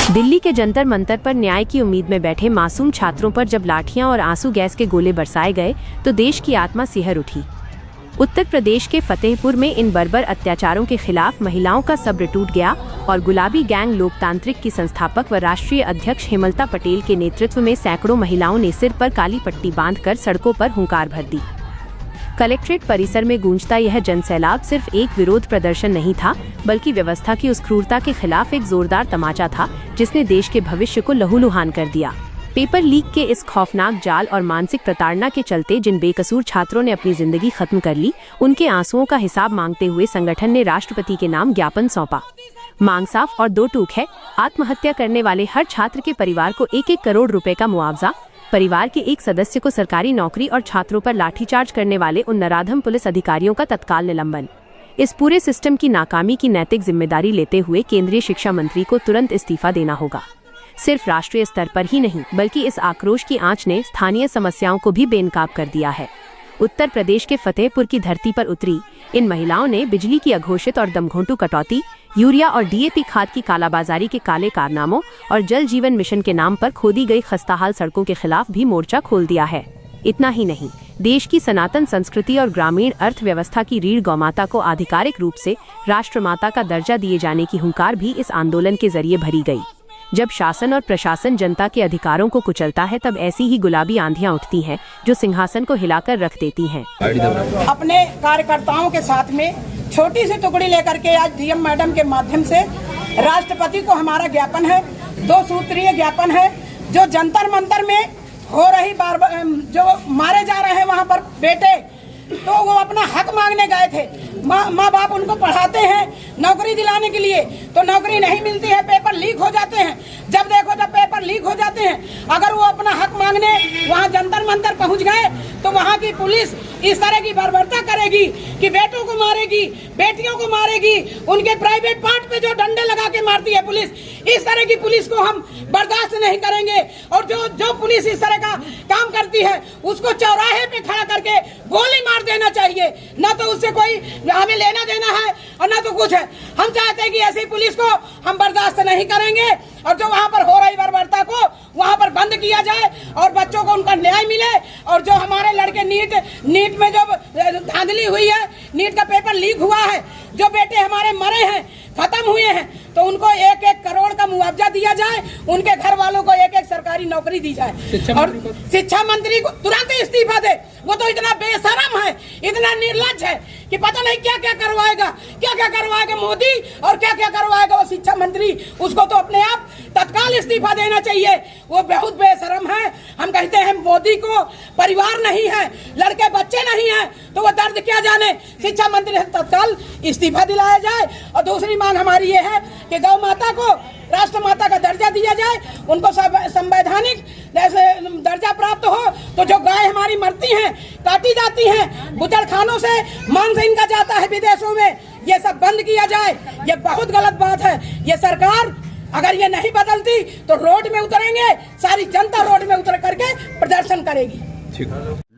दिल्ली के जंतर मंतर पर न्याय की उम्मीद में बैठे मासूम छात्रों पर जब लाठियां और आंसू गैस के गोले बरसाए गए तो देश की आत्मा सिहर उठी। उत्तर प्रदेश के फतेहपुर में इन बर्बर अत्याचारों के खिलाफ महिलाओं का सब्र टूट गया और गुलाबी गैंग लोकतांत्रिक की संस्थापक व राष्ट्रीय अध्यक्ष हेमलता पटेल के नेतृत्व में सैकड़ों महिलाओं ने सिर पर काली पट्टी बांधकर सड़कों पर हुंकार भर दी। कलेक्ट्रेट परिसर में गूंजता यह जनसैलाब सिर्फ एक विरोध प्रदर्शन नहीं था, बल्कि व्यवस्था की उस क्रूरता के खिलाफ एक जोरदार तमाचा था जिसने देश के भविष्य को लहूलुहान कर दिया। पेपर लीक के इस खौफनाक जाल और मानसिक प्रताड़ना के चलते जिन बेकसूर छात्रों ने अपनी जिंदगी खत्म कर ली, उनके आंसुओं का हिसाब मांगते हुए संगठन ने राष्ट्रपति के नाम ज्ञापन सौंपा। मांग साफ और दो टूक है, आत्महत्या करने वाले हर छात्र के परिवार को 1-1 करोड़ रुपए का मुआवजा, परिवार के एक सदस्य को सरकारी नौकरी और छात्रों पर लाठीचार्ज करने वाले उन नराधम पुलिस अधिकारियों का तत्काल निलंबन। इस पूरे सिस्टम की नाकामी की नैतिक जिम्मेदारी लेते हुए केंद्रीय शिक्षा मंत्री को तुरंत इस्तीफा देना होगा। सिर्फ राष्ट्रीय स्तर पर ही नहीं, बल्कि इस आक्रोश की आंच ने स्थानीय समस्याओं को भी बेनकाब कर दिया है। उत्तर प्रदेश के फतेहपुर की धरती पर उतरी इन महिलाओं ने बिजली की अघोषित और दमघोंटू कटौती, यूरिया और डीएपी खाद की कालाबाजारी के काले कारनामों और जल जीवन मिशन के नाम पर खोदी गई खस्ताहाल सड़कों के खिलाफ भी मोर्चा खोल दिया है। इतना ही नहीं, देश की सनातन संस्कृति और ग्रामीण अर्थव्यवस्था की रीढ़ गौमाता को आधिकारिक रूप से राष्ट्रमाता का दर्जा दिए जाने की हुंकार भी इस आंदोलन के जरिए भरी गई। जब शासन और प्रशासन जनता के अधिकारों को कुचलता है, तब ऐसी ही गुलाबी आंधियां उठती हैं जो सिंहासन को हिलाकर रख देती हैं। अपने कार्यकर्ताओं के साथ में छोटी सी टुकड़ी लेकर के आज डीएम मैडम के माध्यम से राष्ट्रपति को हमारा ज्ञापन है, 2 सूत्रीय ज्ञापन है। जो जंतर मंतर में हो रही जो मारे जा रहे हैं वहाँ पर बेटे, तो वो अपना हक मांगने गए थे। माँ बाप उनको पढ़ाते हैं नौकरी दिलाने के लिए, तो नौकरी नहीं मिलती है, पेपर लीक हो जाते हैं। जब देखो जब पेपर लीक हो जाते हैं, अगर वो अपना हक मांगने वहाँ जंतर मंतर पहुँच गए तो वहाँ की पुलिस इस तरह की बर्बरता करेगी कि बेटों को मारेगी, बेटियों को मारेगी, उनके प्राइवेट पार्ट पे जो डंडे लगा के मारती है पुलिस, इस तरह की पुलिस को हम बर्दाश्त नहीं करेंगे। और जो पुलिस इस तरह का काम करती है उसको चौराहे पे खड़ा करके गोली मार देना चाहिए। ना तो उससे कोई हमें लेना देना है और ना तो कुछ है। हम चाहते हैं कि ऐसी पुलिस को हम बर्दाश्त नहीं करेंगे और जो वहाँ पर हो रही बर्बरता को वहाँ पर बंद किया जाए और बच्चों को उनका न्याय मिले। और जो हमारे लड़के नीट में जो धांधली हुई है, नीट का पेपर लीक हुआ है, जो बेटे हमारे मरे हैं, खत्म हुए हैं, तो उनको 1-1 करोड़ का मुआवजा दिया जाए, उनके घर वालों को 1-1 सरकारी नौकरी दी जाए और शिक्षा मंत्री को तुरंत इस्तीफा दे। वो तो इतना बेशरम है, इतना निर्लज्ज है कि पता नहीं क्या क्या करवाएगा मोदी और क्या क्या करवाएगा वो शिक्षा मंत्री। उसको तो अपने आप तत्काल इस्तीफा देना चाहिए, वो बहुत बेशरम है। हम कहते हैं मोदी को परिवार नहीं है, लड़के बच्चे नहीं है, तो वो दर्द क्या जाने। शिक्षा मंत्री से तत्काल इस्तीफा दिलाया जाए। और दूसरी मांग हमारी ये है कि गौ माता को राष्ट्रमाता का दर्जा दिया जाए, उनको संवैधानिक दर्जा प्राप्त हो। तो जो गाय हमारी मरती हैं, काटी जाती हैं, बुचड़खानों से मांस इनका जाता है विदेशों में, ये सब बंद किया जाए। ये बहुत गलत बात है। ये सरकार अगर ये नहीं बदलती तो रोड में उतरेंगे, सारी जनता रोड में उतर करके प्रदर्शन करेगी।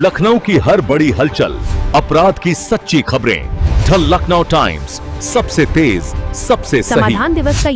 लखनऊ की हर बड़ी हलचल, अपराध की सच्ची खबरें, द लखनऊ टाइम्स, सबसे तेज, सबसे सही। समाधान दिवस का